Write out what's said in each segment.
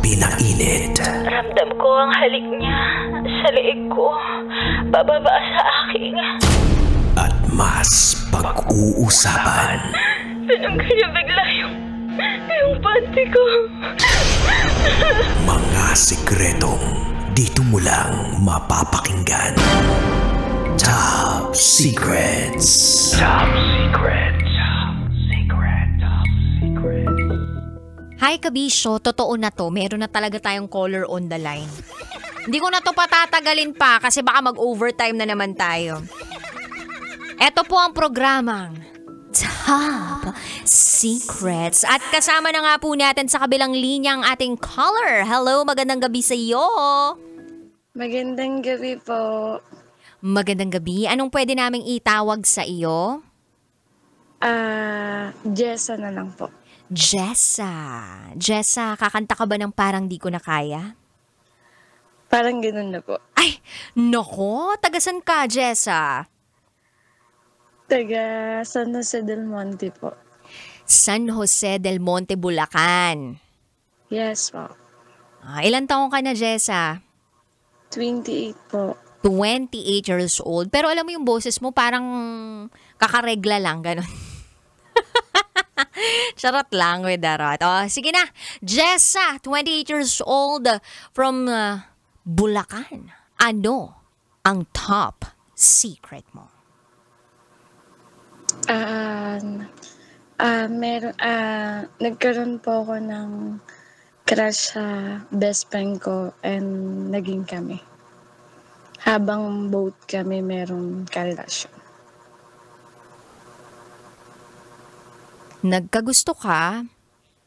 pinainit. Ramdam ko ang halik niya sa leeg ko, bababa sa aking. At mas pag-uusapan. Tinanggal niya bigla yung panty ko. Mga sikretong dito mo lang mapapakinggan. Top Secrets. Top Secrets. Top Secret. Top Secret. Hi Kabisyo, totoo na to. Meron na talaga tayong caller on the line. Hindi ko na to patatagalin pa kasi baka mag-overtime na naman tayo. Ito po ang programang Top Secrets. At kasama na nga po natin sa kabilang linya ang ating caller. Hello, magandang gabi sa iyo. Magandang gabi po. Magandang gabi. Anong pwede naming itawag sa iyo? Jessa na lang po. Jessa. Jessa, kakanta ka ba ng Parang Di Ko Na Kaya? Parang ganun na po. Ay, nako, tagasan ka, Jessa? Taga San Jose del Monte po. San Jose del Monte, Bulacan. Yes po. Ilan taong ka na, Jessa? 28 po. 28 years old. Pero alam mo yung boses mo parang kakaregla lang, ganun. Charot lang with Darot. Sige na. Jessa, 28 years old from Bulacan. Ano ang top secret mo? Nagkaroon po ako ng crush sa best friend ko and naging kami. Habang both kami merong karelasyon. Nagkagusto ka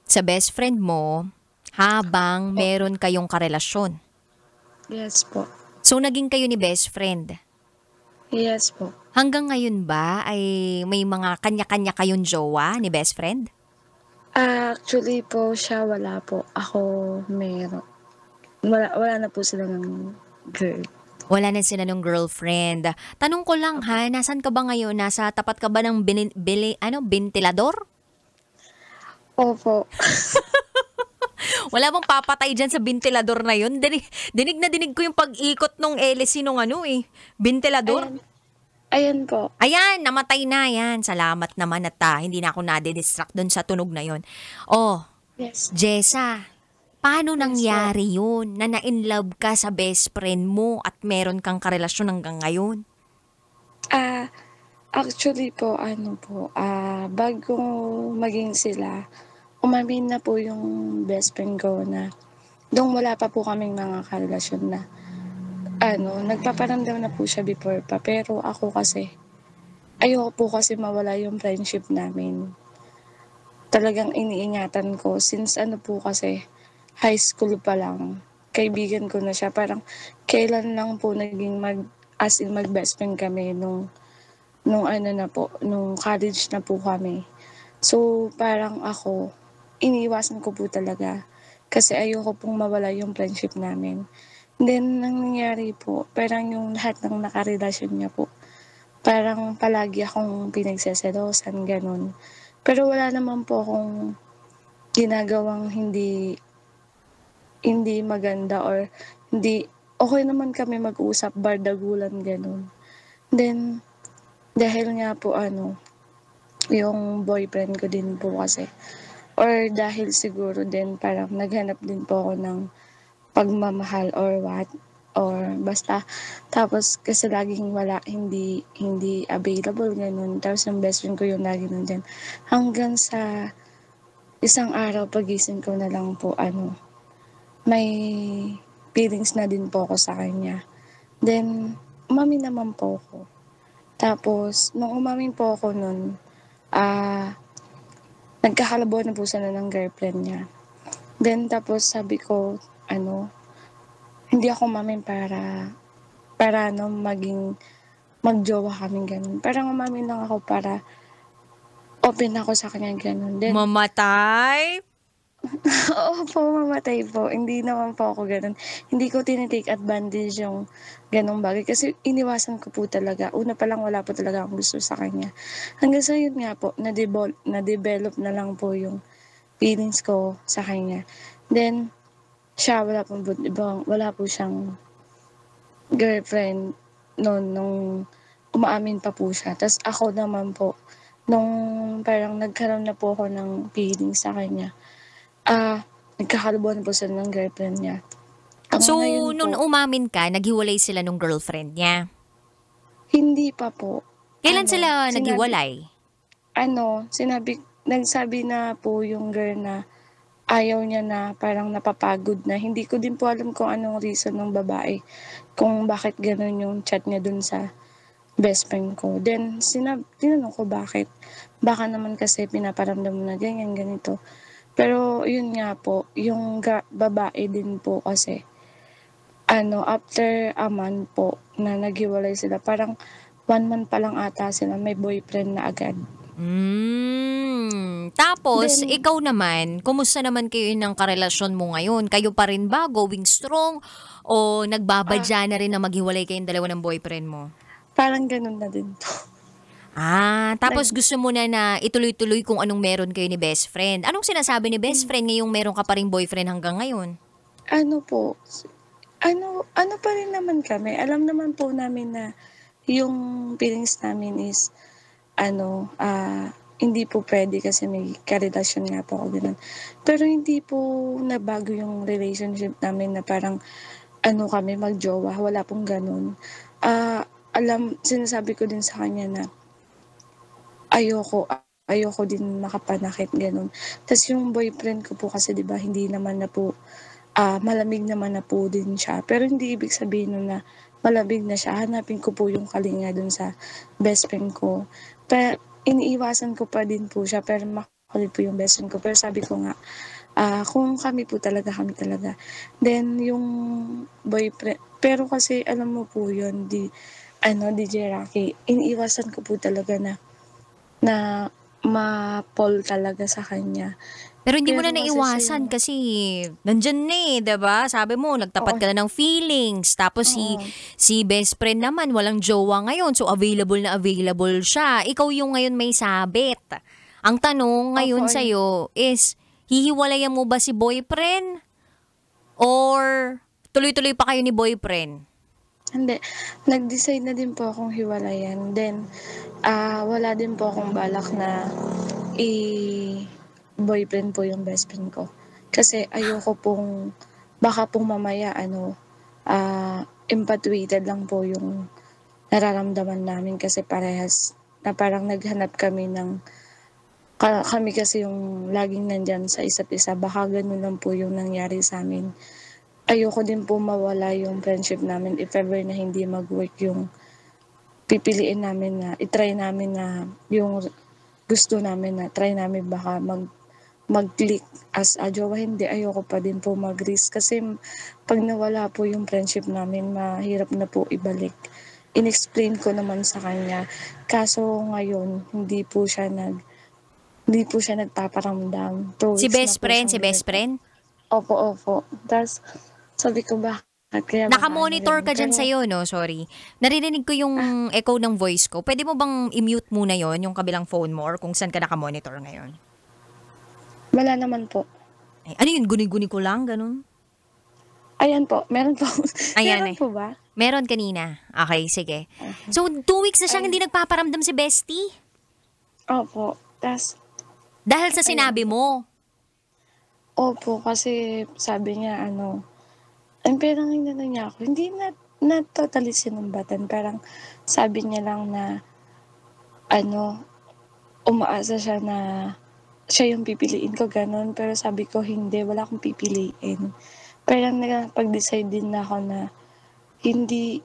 sa best friend mo habang meron kayong karelasyon. Yes po. So, naging kayo ni best friend. Yes po. Hanggang ngayon ba ay may mga kanya-kanya kayong jowa ni best friend? Actually po, siya wala po. Ako meron. Wala na po sila ng girl. Wala na sila ng girlfriend. Tanong ko lang ha, nasan ka ba ngayon? Nasa tapat ka ba ng ventilador? Opo. Wala bang papatay dyan sa ventilador na yun? Dinig na dinig ko yung pag-ikot nung LC nung ventilador. Ayan po. Ayan, namatay na yan. Salamat naman at hindi na ako nade-distract dun sa tunog na yun. Yes. Jessa, paano nangyari yun na na-inlove ka sa best friend mo at meron kang karelasyon hanggang ngayon? Actually po, bago maging sila, umamin na po yung best friend ko na nung wala pa po kaming mga karelasyon na nagpaparamdam na po siya before pa. Pero ako kasi, ayoko po kasi mawala yung friendship namin. Talagang iniingatan ko since po kasi, high school pa lang, kaibigan ko na siya. Parang kailan lang po naging mag-best friend kami nung college na po kami. So parang ako, iniiwasan ko po talaga kasi ayoko pong mawala yung friendship namin. Then nangyayari po, parang yung lahat ng nakarelasyon niya po, parang palagi akong pinagseselosan, ganun. Pero wala naman po akong ginagawang hindi maganda or hindi, okay naman kami mag-usap, bardagulan, ganun. Then, dahil nga po yung boyfriend ko din po kasi, or dahil siguro din parang naghanap din po ako ng pagmamahal or what, or basta, tapos kasi laging wala, hindi available, ganun. Tapos yung best friend ko yung lagi nandyan. Hanggang sa isang araw, pagising ko na lang po, may feelings na din po ako sa kanya. Then, umamin naman po ako. Tapos, nung umamin po ako nun, nagkakalabo na po sana ng girlfriend niya. Then, tapos sabi ko, hindi ako umamin para magjowa kami ganun. Parang umamin lang ako para open ako sa kanya ganun. Then, Mamatay? Oo po, mamatay po. Hindi naman po ako ganun. Hindi ko tinitake advantage yung ganung bagay. Kasi iniwasan ko po talaga. Una pa lang wala po talaga akong gusto sa kanya. Hanggang sa yun nga po, na-develop na lang po yung feelings ko sa kanya. Then, siya wala po siyang girlfriend noon nung umaamin pa po siya. Tas ako naman po, nung parang nagkaroon na po ako ng feelings sa kanya, nagkakaroon po sila ng girlfriend niya. So, Ngayon nung po, umamin ka, naghiwalay sila nung girlfriend niya. hindi pa po. Kailan sila Sinabi, naghiwalay? nagsabi na po yung girl na ayaw niya na parang napapagod na. Hindi ko din po alam kung anong reason ng babae, kung bakit ganun yung chat niya dun sa best friend ko. Then, tinanong ko bakit. Baka naman kasi pinaparamdam mo na ganyan, ganito. Pero, yun nga po, yung babae din po kasi, after a month po na naghiwalay sila, parang 1 month pa lang ata sila, may boyfriend na agad. Tapos, Then, ikaw naman, kumusta naman kayo ng karelasyon mo ngayon? Kayo pa rin ba going strong? O nagbabadya na rin na maghiwalay kayong dalawa ng boyfriend mo? parang ganun na din po. Tapos gusto mo na ituloy-tuloy kung anong meron kayo ni best friend. Anong sinasabi ni best friend ngayong meron ka pa rin boyfriend hanggang ngayon? Ano po, ano pa rin naman kami. Alam naman po namin na yung feelings namin is, hindi po pwede kasi may karelasyon nga po ako ganun. Pero hindi po nabago yung relationship namin na parang, kami magjowa. Wala pong ganun. Sinasabi ko din sa kanya na ayoko din makapanakit, ganun. Tas yung boyfriend ko po kasi 'di ba hindi naman na po, malamig naman na po din siya. Pero hindi ibig sabihin nun na malamig na siya, hanapin ko po yung kalinga dun sa best friend ko. Iniiwasan ko pa din po siya pero makulit po yung best friend ko. Pero sabi ko nga, kung kami po talaga, kami talaga. Then yung boyfriend, pero kasi alam mo po yun, DJ Rocky, iniiwasan ko po talaga na ma-fall talaga sa kanya. Pero hindi mo Pero na kasi naiwasan siya, kasi nandyan na 'di ba? Sabi mo, nagtapat oo, ka na ng feelings. Tapos oo, si best friend naman, walang jowa ngayon. So, available na available siya. Ikaw yung ngayon may sabit. Ang tanong opo, ngayon sa'yo is, hihiwalayan mo ba si boyfriend? Or tuloy-tuloy pa kayo ni boyfriend? hindi. Nag-decide na din po akong hiwalayan. Then, wala din po akong balak na boyfriend po yung best friend ko. Kasi ayoko pong, baka pong mamaya, infatuated lang po yung nararamdaman namin kasi parehas na parang naghanap kami kami kasi yung laging nandyan sa isa't isa. Baka ganun lang po yung nangyari sa amin. Ayoko din po mawala yung friendship namin if ever na hindi mag-work yung pipiliin namin na itry namin na yung gusto namin na try namin baka mag-click as a jowa. Hindi, ayoko pa din po mag-risk kasi pag nawala po yung friendship namin, mahirap na po ibalik. In-explain ko naman sa kanya. Kaso ngayon, hindi po siya nagpaparamdam. 2 Si weeks na best po friend, siyang si best ganito. friend? Opo. Tapos, sabi ko bakit? Kaya baka Naka-monitor ka dyan Pero, sa'yo, no? Sorry. Narinig ko yung echo ng voice ko. Pwede mo bang i-mute muna yon yung kabilang phone mo or kung saan ka naka-monitor ngayon? wala naman po. Ay, ano yun? Guni-guni ko lang, ganun? Ayan po, meron po. Ayan Meron eh. po ba? Meron kanina. Okay, sige. So, 2 weeks na siyang hindi nagpaparamdam si Bestie? Opo. Tapos, Dahil sa sinabi mo. opo, kasi sabi niya, parang inano niya ako, hindi na totally sinumbatan. Parang sabi niya lang na, umaasa siya na siya yung pipiliin ko, ganun. Pero sabi ko, hindi, wala akong pipiliin. Parang nakapag-decide din na ako na hindi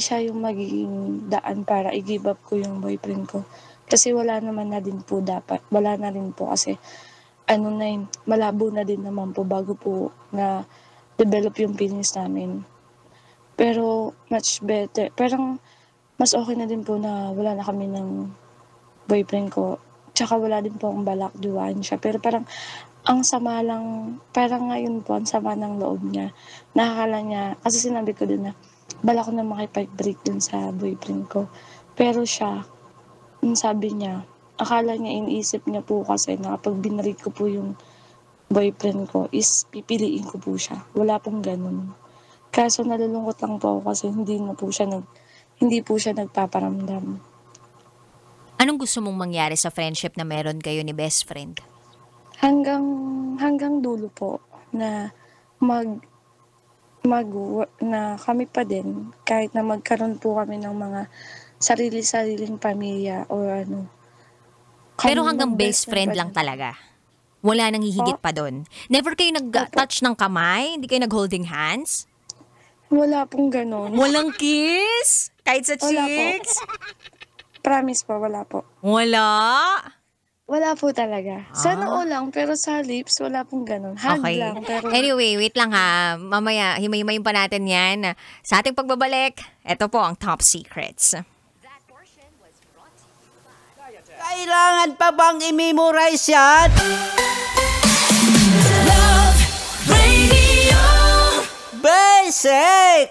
siya yung magiging daan para i-give up ko yung boyfriend ko. Kasi wala naman na din po dapat. Wala na rin po kasi malabo na din naman po bago po na develop yung feelings namin. Pero much better. Parang mas okay na din po na wala na kami ng boyfriend ko. Tsaka wala din po akong balak duwain siya. Pero parang ang sama lang, parang ngayon po, ang sama ng loob niya. Nakakala niya, kasi sinabi ko din na balak ko na makipag-break dun sa boyfriend ko. Pero siya, sabi niya, akala niya, iniisip niya po kasi na kapag binalik ko po yung boyfriend ko is pipiliin ko po siya. Wala pong ganun. Kaso nalulungkot lang po ako kasi hindi po siya nagpaparamdam. Anong gusto mong mangyari sa friendship na meron kayo ni best friend? Hanggang dulo po na na kami pa din kahit na magkaroon po kami ng mga sarili-sariling pamilya o ano. Pero Kami hanggang ng best friend pa lang din. talaga. Wala nang hihigit pa doon. Never kayo nag-touch ng kamay? Hindi kayo nag-holding hands? Wala pong ganun. Walang kiss? Kahit sa Wala po. cheeks? Promise po, wala po. Wala? Wala po talaga. Sa noo lang, pero sa lips, wala pong ganun. Hug Okay. lang, pero Anyway, wait lang ha. Mamaya, himay-himayin pa natin yan. Sa ating pagbabalik, ito po ang top secrets. Kailangan pa bang i-memorize yan? Love Radio. Basic!